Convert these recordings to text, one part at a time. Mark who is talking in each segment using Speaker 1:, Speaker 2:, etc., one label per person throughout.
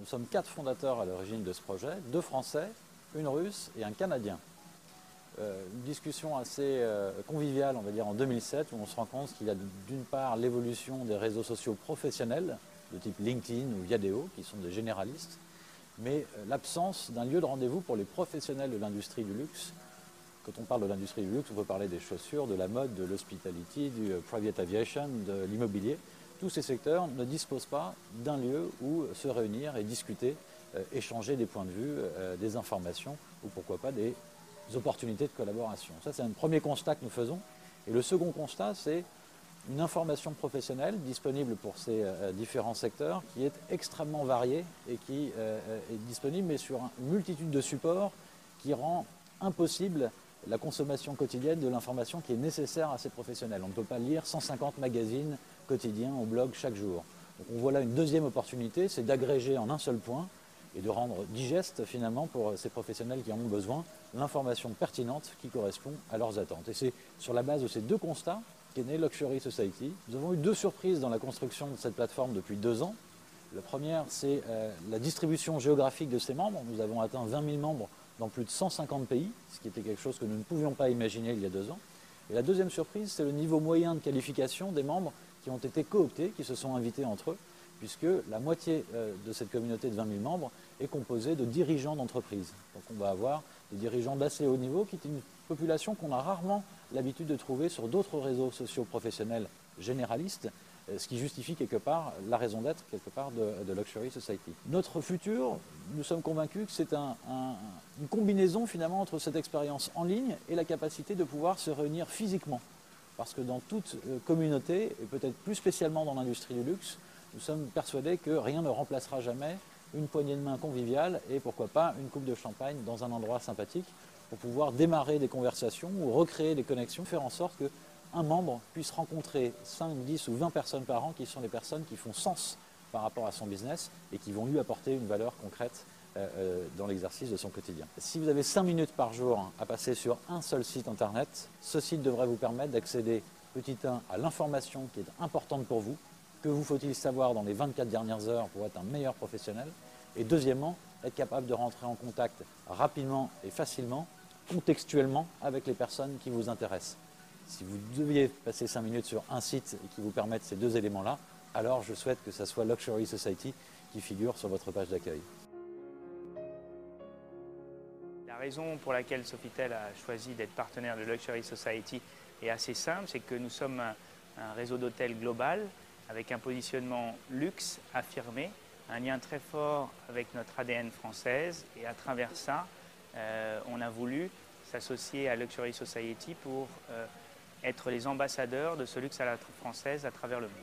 Speaker 1: sommes 4 fondateurs à l'origine de ce projet, 2 Français, une Russe et un Canadien. Une discussion assez conviviale, on va dire, en 2007, où on se rend compte qu'il y a d'une part l'évolution des réseaux sociaux professionnels, de type LinkedIn ou Viadeo, qui sont des généralistes, mais l'absence d'un lieu de rendez-vous pour les professionnels de l'industrie du luxe. Quand on parle de l'industrie du luxe, on peut parler des chaussures, de la mode, de l'hospitality, du private aviation, de l'immobilier. Tous ces secteurs ne disposent pas d'un lieu où se réunir et discuter, échanger des points de vue, des informations ou pourquoi pas des opportunités de collaboration. Ça, c'est un premier constat que nous faisons. Et le second constat, c'est une information professionnelle disponible pour ces différents secteurs qui est extrêmement variée et qui est disponible mais sur une multitude de supports qui rend impossible la consommation quotidienne de l'information qui est nécessaire à ces professionnels. On ne peut pas lire 150 magazines quotidiens ou blogs chaque jour. Donc on voit là une deuxième opportunité, c'est d'agréger en un seul point et de rendre digeste finalement pour ces professionnels qui en ont besoin l'information pertinente qui correspond à leurs attentes. Et c'est sur la base de ces deux constats qu'est née Luxury Society. Nous avons eu 2 surprises dans la construction de cette plateforme depuis 2 ans. La première, c'est la distribution géographique de ses membres. Nous avons atteint 20 000 membres dans plus de 150 pays, ce qui était quelque chose que nous ne pouvions pas imaginer il y a 2 ans. Et la deuxième surprise, c'est le niveau moyen de qualification des membres qui ont été cooptés, qui se sont invités entre eux, puisque la moitié de cette communauté de 20 000 membres est composée de dirigeants d'entreprises. Donc on va avoir des dirigeants d'assez haut niveau, qui est une population qu'on a rarement l'habitude de trouver sur d'autres réseaux sociaux professionnels généralistes, ce qui justifie quelque part la raison d'être quelque part de Luxury Society. Notre futur, nous sommes convaincus que c'est une combinaison finalement entre cette expérience en ligne et la capacité de pouvoir se réunir physiquement. Parce que dans toute communauté, et peut-être plus spécialement dans l'industrie du luxe, nous sommes persuadés que rien ne remplacera jamais une poignée de main conviviale et pourquoi pas une coupe de champagne dans un endroit sympathique pour pouvoir démarrer des conversations ou recréer des connexions, faire en sorte qu'un membre puisse rencontrer 5, 10 ou 20 personnes par an qui sont des personnes qui font sens par rapport à son business et qui vont lui apporter une valeur concrète dans l'exercice de son quotidien. Si vous avez 5 minutes par jour à passer sur un seul site internet, ce site devrait vous permettre d'accéder, petit 1, à l'information qui est importante pour vous. Que vous faut-il savoir dans les 24 dernières heures pour être un meilleur professionnel? Et deuxièmement, être capable de rentrer en contact rapidement et facilement, contextuellement, avec les personnes qui vous intéressent. Si vous deviez passer 5 minutes sur un site qui vous permette ces 2 éléments-là, alors je souhaite que ce soit Luxury Society qui figure sur votre page d'accueil.
Speaker 2: La raison pour laquelle Sofitel a choisi d'être partenaire de Luxury Society est assez simple, c'est que nous sommes un réseau d'hôtels global avec un positionnement luxe affirmé, un lien très fort avec notre ADN française et à travers ça, on a voulu s'associer à Luxury Society pour être les ambassadeurs de ce luxe à la française à travers le monde.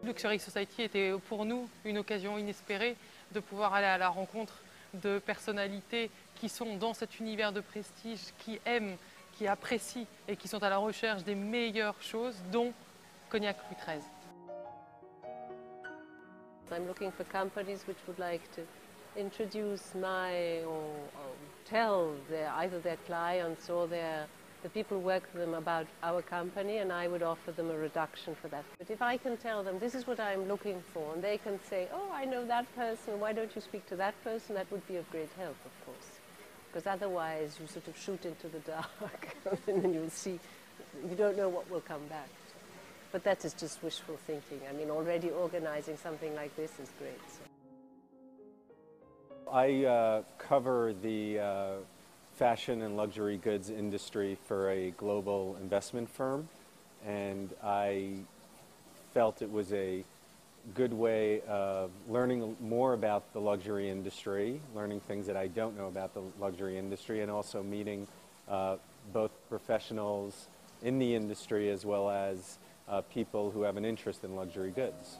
Speaker 3: Luxury Society était pour nous une occasion inespérée de pouvoir aller à la rencontre de personnalités qui sont dans cet univers de prestige, qui aiment, qui apprécient et qui sont à la recherche des meilleures choses, dont Cognac Louis XIII.
Speaker 4: I'm looking for companies which would like to introduce my or tell either their clients or the people who work for them about our company, and I would offer them a reduction for that. But if I can tell them this is what I'm looking for, and they can say, oh, I know that person, why don't you speak to that person, that would be of great help, of course. Because otherwise you sort of shoot into the dark and then you'll see, you don't know what will come back. But that is just wishful thinking. I mean, already organizing something like this is great. So.
Speaker 5: I cover the fashion and luxury goods industry for a global investment firm, and I felt it was a good way of learning more about the luxury industry, learning things that I don't know about the luxury industry, and also meeting both professionals in the industry as well as people who have an interest in luxury goods.